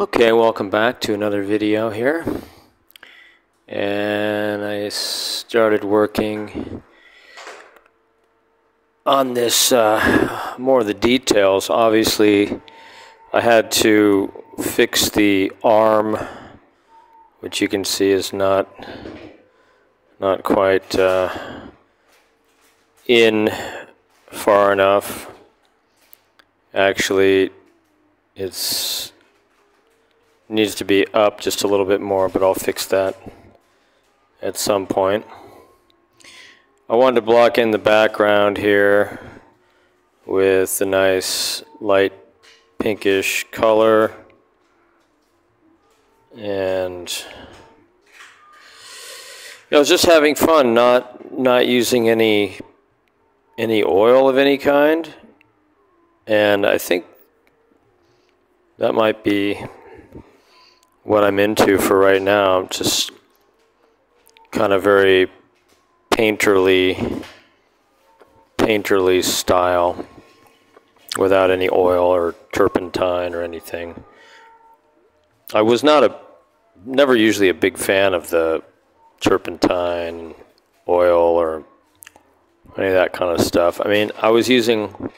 Okay, welcome back to another video here. And I started working on this, more of the details. Obviously, I had to fix the arm, which you can see is not quite in far enough. Actually, it's needs to be up just a little bit more, but I'll fix that at some point. I wanted to block in the background here with a nice light pinkish color, and I was just having fun, not using any oil of any kind, and I think that might be what I'm into for right now. Just kind of very painterly style without any oil or turpentine or anything. I was never usually a big fan of the turpentine, oil, or any of that kind of stuff. I mean, I was using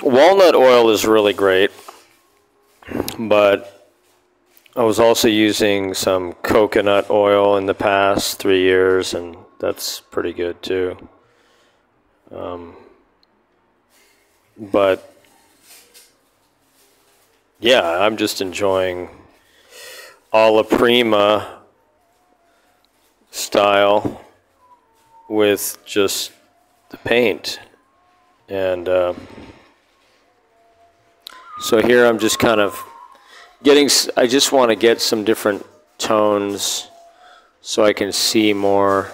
walnut oil is really great, but I was also using some coconut oil in the past 3 years, and that's pretty good too. But yeah, I'm just enjoying alla prima style with just the paint. And so here I'm just kind of I just want to get some different tones so I can see more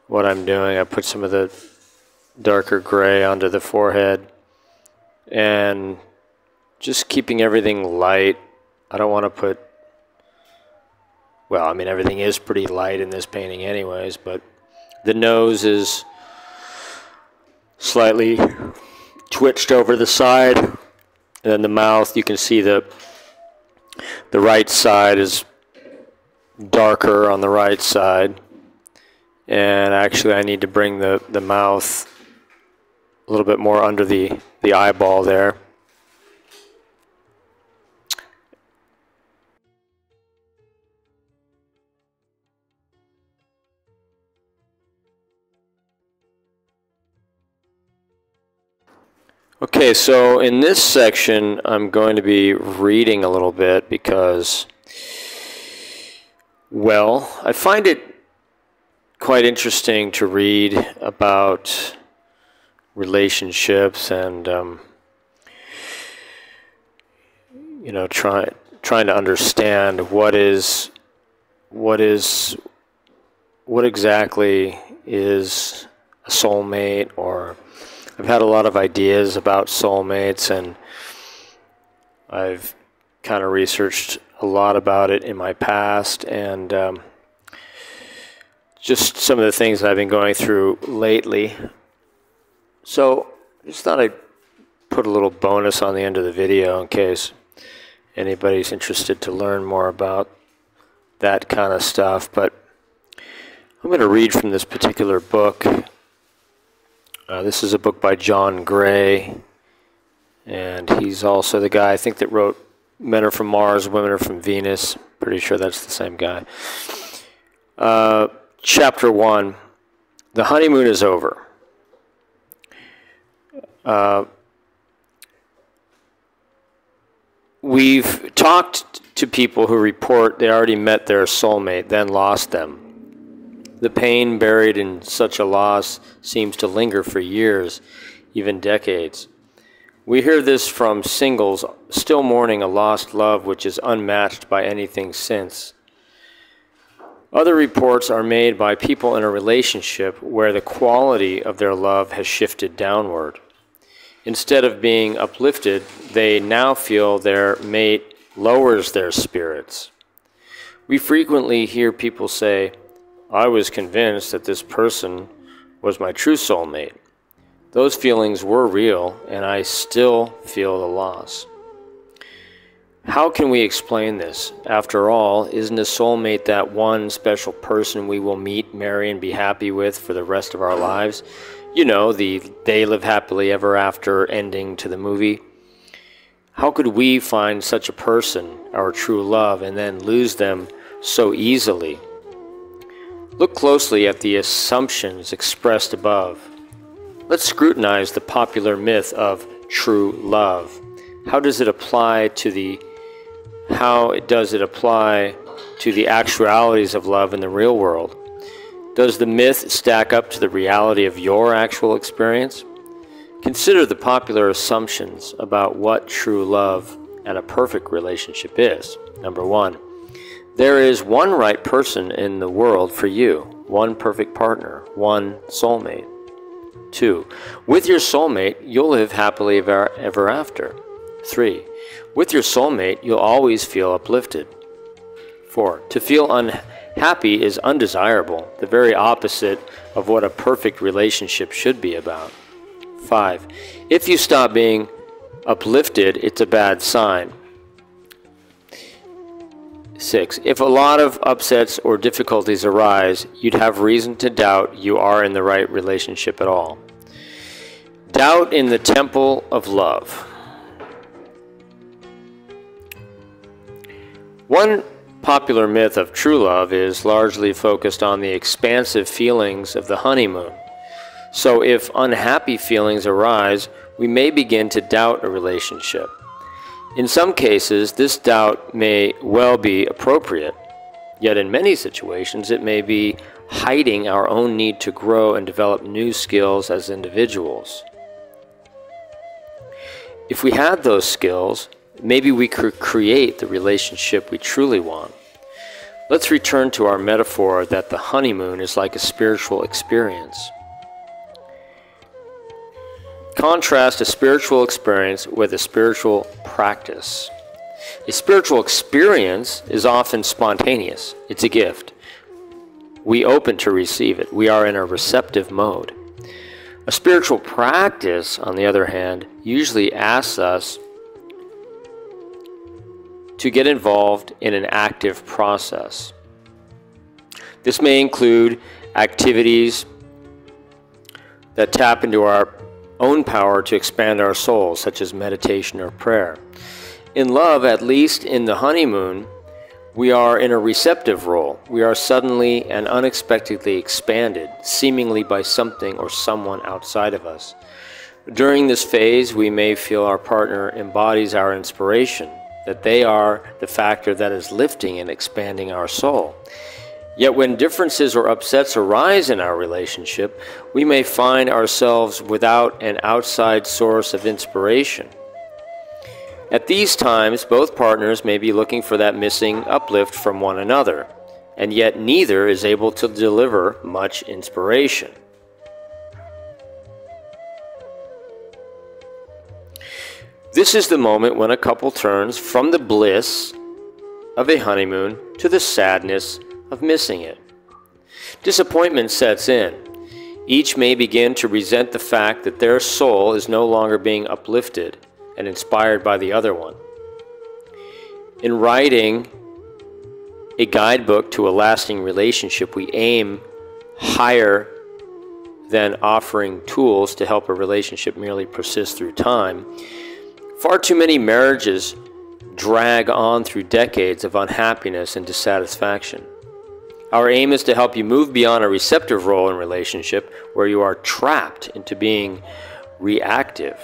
what I'm doing. I put some of the darker gray onto the forehead and just keeping everything light. I don't want to put, well, I mean, everything is pretty light in this painting anyways, but the nose is slightly twitched over the side, and then the mouth, you can see the right side is darker on the right side, and actually I need to bring the mouth a little bit more under the eyeball there. Okay, so in this section, I'm going to be reading a little bit because, well, I find it quite interesting to read about relationships and, you know, trying to understand what exactly is a soulmate. Or I've had a lot of ideas about soulmates, and I've kind of researched a lot about it in my past, and just some of the things that I've been going through lately. So I just thought I'd put a little bonus on the end of the video in case anybody's interested to learn more about that kind of stuff. But I'm going to read from this particular book. This is a book by John Gray, and he's also the guy, I think, that wrote Men Are From Mars, Women Are From Venus. Pretty sure that's the same guy. Chapter 1, The Honeymoon is Over. We've talked to people who report they already met their soulmate, then lost them. The pain buried in such a loss seems to linger for years, even decades. We hear this from singles still mourning a lost love which is unmatched by anything since. Other reports are made by people in a relationship where the quality of their love has shifted downward. Instead of being uplifted, they now feel their mate lowers their spirits. We frequently hear people say, "I was convinced that this person was my true soulmate. Those feelings were real, and I still feel the loss." How can we explain this? After all, isn't a soulmate that one special person we will meet, marry, and be happy with for the rest of our lives? You know, the they live happily ever after ending to the movie. How could we find such a person, our true love, and then lose them so easily? Look closely at the assumptions expressed above. Let's scrutinize the popular myth of true love. How does it apply to the actualities of love in the real world? Does the myth stack up to the reality of your actual experience? Consider the popular assumptions about what true love and a perfect relationship is. Number one, there is one right person in the world for you, one perfect partner, one soulmate. 2. With your soulmate, you'll live happily ever after. 3. With your soulmate, you'll always feel uplifted. 4. To feel unhappy is undesirable, the very opposite of what a perfect relationship should be about. 5. If you stop being uplifted, it's a bad sign. 6. If a lot of upsets or difficulties arise, you'd have reason to doubt you are in the right relationship at all. Doubt in the temple of love. One popular myth of true love is largely focused on the expansive feelings of the honeymoon. So if unhappy feelings arise, we may begin to doubt a relationship. In some cases, this doubt may well be appropriate, yet in many situations it may be hiding our own need to grow and develop new skills as individuals. If we had those skills, maybe we could create the relationship we truly want. Let's return to our metaphor that the honeymoon is like a spiritual experience. Contrast a spiritual experience with a spiritual practice. A spiritual experience is often spontaneous. It's a gift. We open to receive it. We are in a receptive mode. A spiritual practice, on the other hand, usually asks us to get involved in an active process. This may include activities that tap into our own power to expand our souls, such as meditation or prayer. In love, at least in the honeymoon, we are in a receptive role. We are suddenly and unexpectedly expanded, seemingly by something or someone outside of us. During this phase, we may feel our partner embodies our inspiration, that they are the factor that is lifting and expanding our soul. Yet when differences or upsets arise in our relationship, we may find ourselves without an outside source of inspiration. At these times, both partners may be looking for that missing uplift from one another, and yet neither is able to deliver much inspiration. This is the moment when a couple turns from the bliss of a honeymoon to the sadness of missing it. Disappointment sets in. Each may begin to resent the fact that their soul is no longer being uplifted and inspired by the other one. In writing a guidebook to a lasting relationship, we aim higher than offering tools to help a relationship merely persist through time. Far too many marriages drag on through decades of unhappiness and dissatisfaction. Our aim is to help you move beyond a receptive role in relationship where you are trapped into being reactive.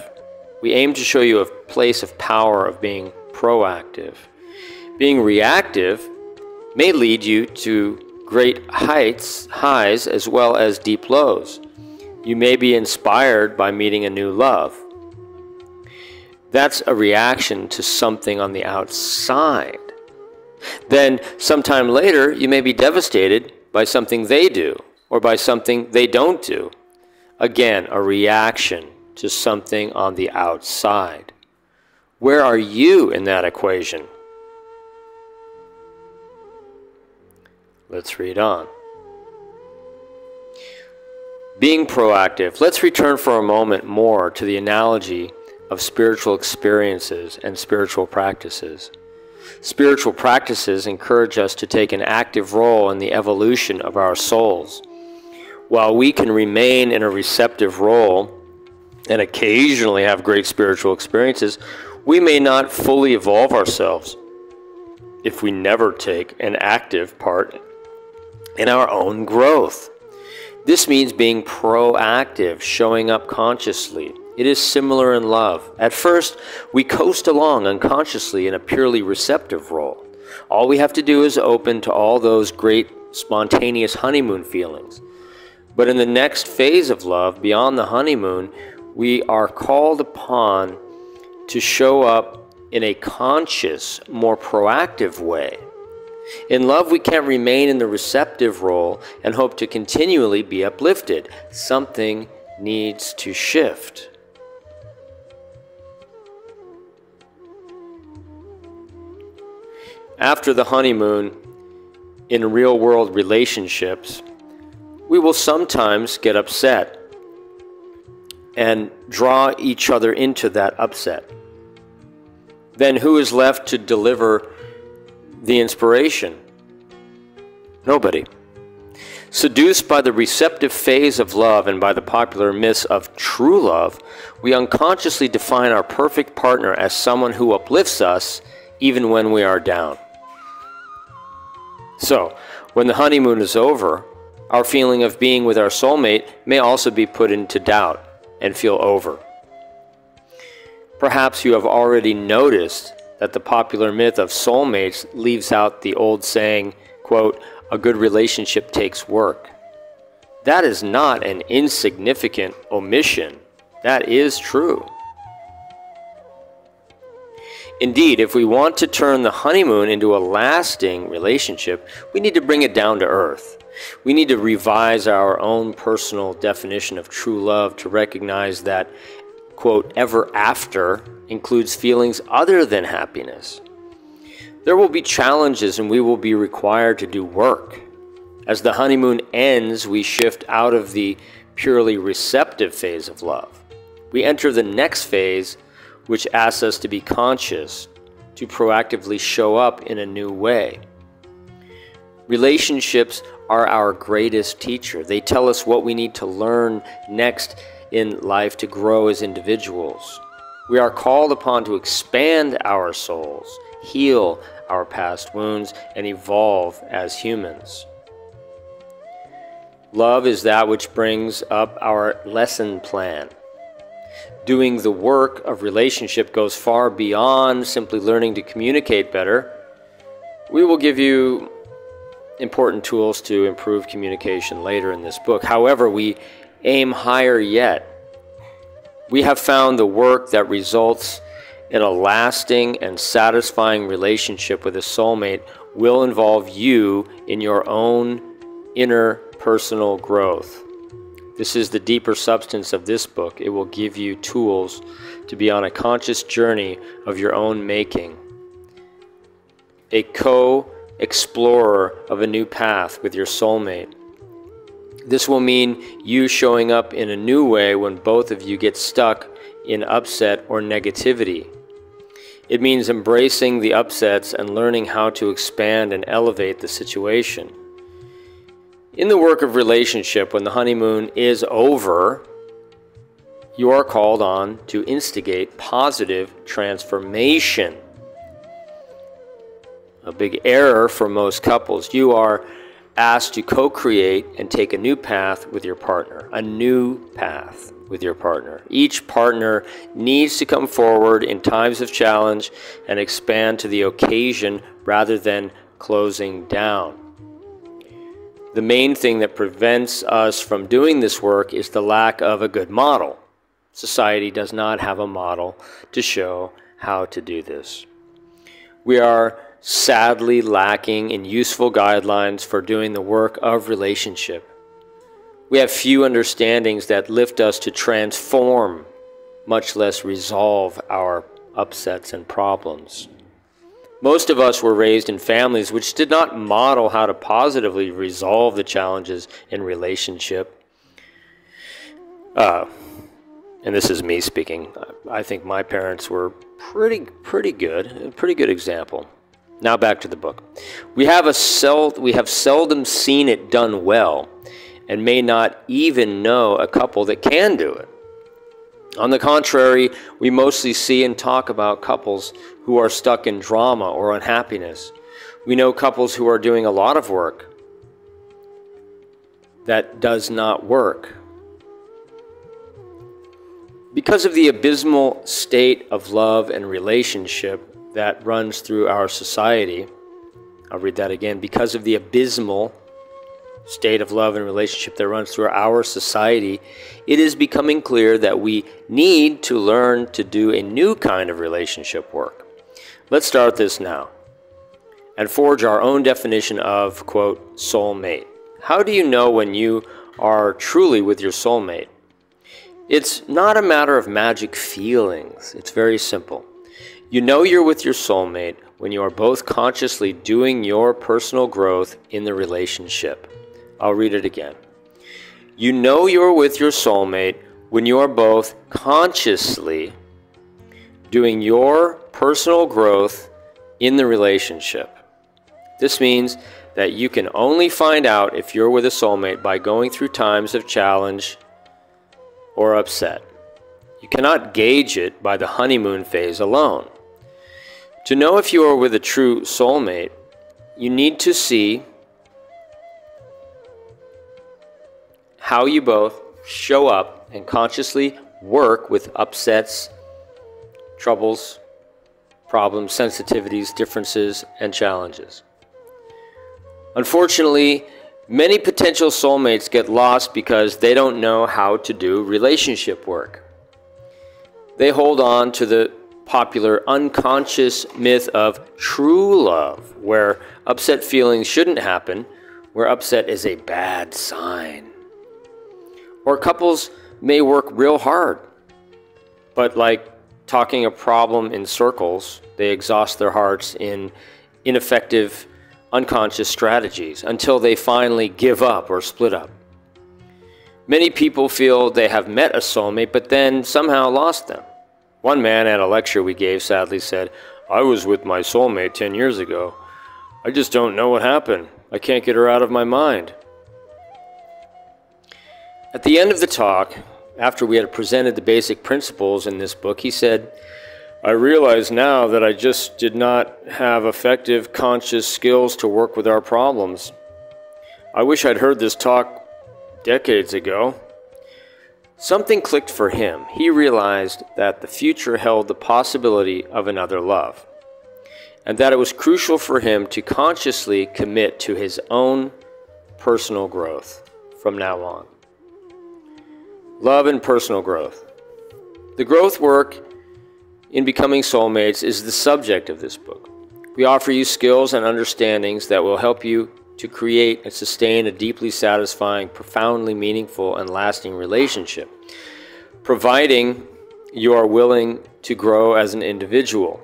We aim to show you a place of power of being proactive. Being reactive may lead you to great highs as well as deep lows. You may be inspired by meeting a new love. That's a reaction to something on the outside. Then, sometime later, you may be devastated by something they do or by something they don't do. Again, a reaction to something on the outside. Where are you in that equation? Let's read on. Being proactive. Let's return for a moment more to the analogy of spiritual experiences and spiritual practices. Spiritual practices encourage us to take an active role in the evolution of our souls. While we can remain in a receptive role and occasionally have great spiritual experiences, we may not fully evolve ourselves if we never take an active part in our own growth. This means being proactive, showing up consciously. It is similar in love. At first, we coast along unconsciously in a purely receptive role. All we have to do is open to all those great spontaneous honeymoon feelings. But in the next phase of love, beyond the honeymoon, we are called upon to show up in a conscious, more proactive way. In love, we can't remain in the receptive role and hope to continually be uplifted. Something needs to shift. After the honeymoon, in real-world relationships, we will sometimes get upset and draw each other into that upset. Then who is left to deliver the inspiration? Nobody. Seduced by the receptive phase of love and by the popular myths of true love, we unconsciously define our perfect partner as someone who uplifts us even when we are down. So, when the honeymoon is over, our feeling of being with our soulmate may also be put into doubt and feel over. Perhaps you have already noticed that the popular myth of soulmates leaves out the old saying, quote, "A good relationship takes work." That is not an insignificant omission. That is true. Indeed, if we want to turn the honeymoon into a lasting relationship, we need to bring it down to earth. We need to revise our own personal definition of true love to recognize that, quote, "ever after" includes feelings other than happiness. There will be challenges and we will be required to do work. As the honeymoon ends, we shift out of the purely receptive phase of love. We enter the next phase, which asks us to be conscious, to proactively show up in a new way. Relationships are our greatest teacher. They tell us what we need to learn next in life to grow as individuals. We are called upon to expand our souls, heal our past wounds, and evolve as humans. Love is that which brings up our lesson plan. Doing the work of relationship goes far beyond simply learning to communicate better. We will give you important tools to improve communication later in this book. However, we aim higher yet. We have found the work that results in a lasting and satisfying relationship with a soulmate will involve you in your own inner personal growth. This is the deeper substance of this book. It will give you tools to be on a conscious journey of your own making. A co-explorer of a new path with your soulmate. This will mean you showing up in a new way when both of you get stuck in upset or negativity. It means embracing the upsets and learning how to expand and elevate the situation. In the work of relationship, when the honeymoon is over, you are called on to instigate positive transformation. A big error for most couples. You are asked to co-create and take a new path with your partner. A new path with your partner. Each partner needs to come forward in times of challenge and expand to the occasion rather than closing down. The main thing that prevents us from doing this work is the lack of a good model. Society does not have a model to show how to do this. We are sadly lacking in useful guidelines for doing the work of relationship. We have few understandings that lift us to transform, much less resolve our upsets and problems. Most of us were raised in families which did not model how to positively resolve the challenges in relationship. And this is me speaking. I think my parents were pretty good, a pretty good example. Now back to the book. We have seldom seen it done well, and may not even know a couple that can do it. On the contrary, we mostly see and talk about couples who are stuck in drama or unhappiness. We know couples who are doing a lot of work that does not work. Because of the abysmal state of love and relationship that runs through our society, I'll read that again. Because of the abysmal state of love and relationship that runs through our society, it is becoming clear that we need to learn to do a new kind of relationship work. Let's start this now and forge our own definition of, quote, soulmate. How do you know when you are truly with your soulmate? It's not a matter of magic feelings. It's very simple. You know you're with your soulmate when you are both consciously doing your personal growth in the relationship. I'll read it again. You know you're with your soulmate when you are both consciously doing your personal growth in the relationship. This means that you can only find out if you're with a soulmate by going through times of challenge or upset. You cannot gauge it by the honeymoon phase alone. To know if you are with a true soulmate, you need to see how you both show up and consciously work with upsets, troubles, problems, sensitivities, differences, and challenges. Unfortunately, many potential soulmates get lost because they don't know how to do relationship work. They hold on to the popular unconscious myth of true love, where upset feelings shouldn't happen, where upset is a bad sign. Or couples may work real hard, but like talking a problem in circles, they exhaust their hearts in ineffective, unconscious strategies until they finally give up or split up. Many people feel they have met a soulmate, but then somehow lost them. One man at a lecture we gave sadly said, "I was with my soulmate 10 years ago. I just don't know what happened. I can't get her out of my mind." At the end of the talk, after we had presented the basic principles in this book, he said, "I realize now that I just did not have effective conscious skills to work with our problems. I wish I'd heard this talk decades ago." Something clicked for him. He realized that the future held the possibility of another love, and that it was crucial for him to consciously commit to his own personal growth from now on. Love and personal growth. The growth work in becoming soulmates is the subject of this book. We offer you skills and understandings that will help you to create and sustain a deeply satisfying, profoundly meaningful, and lasting relationship, providing you are willing to grow as an individual.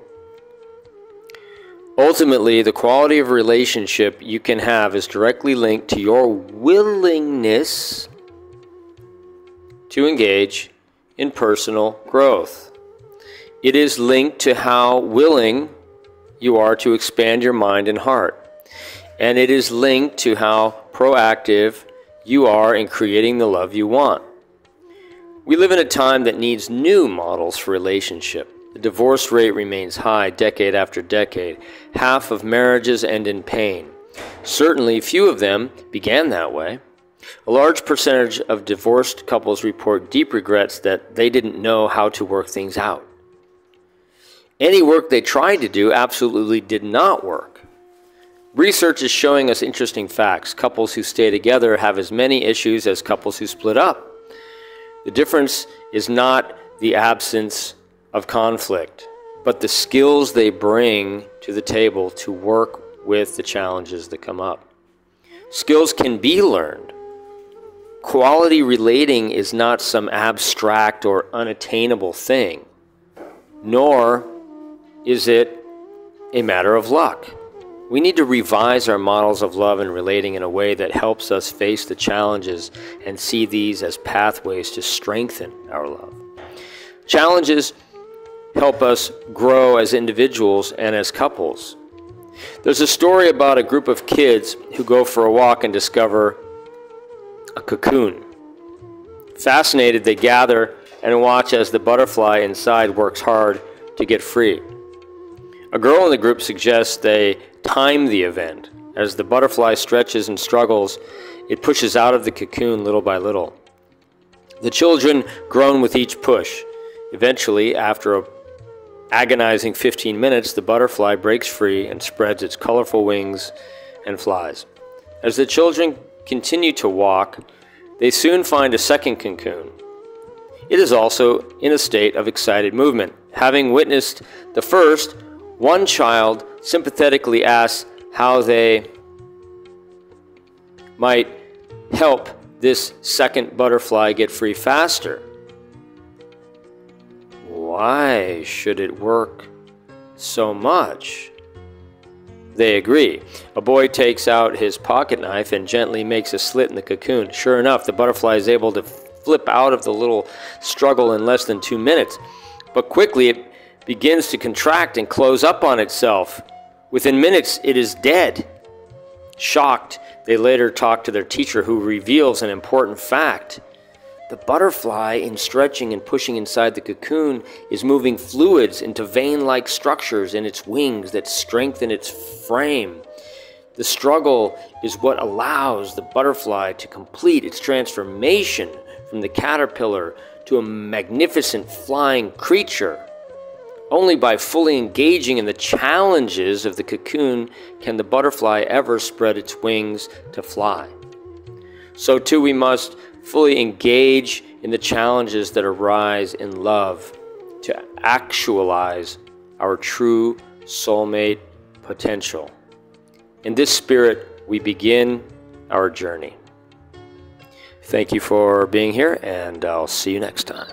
Ultimately, the quality of relationship you can have is directly linked to your willingness to engage in personal growth. It is linked to how willing you are to expand your mind and heart. And it is linked to how proactive you are in creating the love you want. We live in a time that needs new models for relationship. The divorce rate remains high decade after decade. Half of marriages end in pain. Certainly, few of them began that way. A large percentage of divorced couples report deep regrets that they didn't know how to work things out. Any work they tried to do absolutely did not work. Research is showing us interesting facts. Couples who stay together have as many issues as couples who split up. The difference is not the absence of conflict, but the skills they bring to the table to work with the challenges that come up. Skills can be learned. Quality relating is not some abstract or unattainable thing, nor is it a matter of luck. We need to revise our models of love and relating in a way that helps us face the challenges and see these as pathways to strengthen our love. Challenges help us grow as individuals and as couples. There's a story about a group of kids who go for a walk and discover a cocoon. Fascinated, they gather and watch as the butterfly inside works hard to get free. A girl in the group suggests they time the event. As the butterfly stretches and struggles, it pushes out of the cocoon little by little. The children groan with each push. Eventually, after a agonizing 15 minutes, the butterfly breaks free and spreads its colorful wings and flies. As the children continue to walk, they soon find a second cocoon. It is also in a state of excited movement. Having witnessed the first, one child sympathetically asks how they might help this second butterfly get free faster. Why should it work so much? They agree. A boy takes out his pocket knife and gently makes a slit in the cocoon. Sure enough, the butterfly is able to flip out of the little struggle in less than 2 minutes. But quickly it begins to contract and close up on itself. Within minutes, it is dead. Shocked, they later talk to their teacher, who reveals an important fact. The butterfly, in stretching and pushing inside the cocoon, is moving fluids into vein-like structures in its wings that strengthen its frame. The struggle is what allows the butterfly to complete its transformation from the caterpillar to a magnificent flying creature. Only by fully engaging in the challenges of the cocoon can the butterfly ever spread its wings to fly. So too we must fully engage in the challenges that arise in love to actualize our true soulmate potential. In this spirit, we begin our journey. Thank you for being here, and I'll see you next time.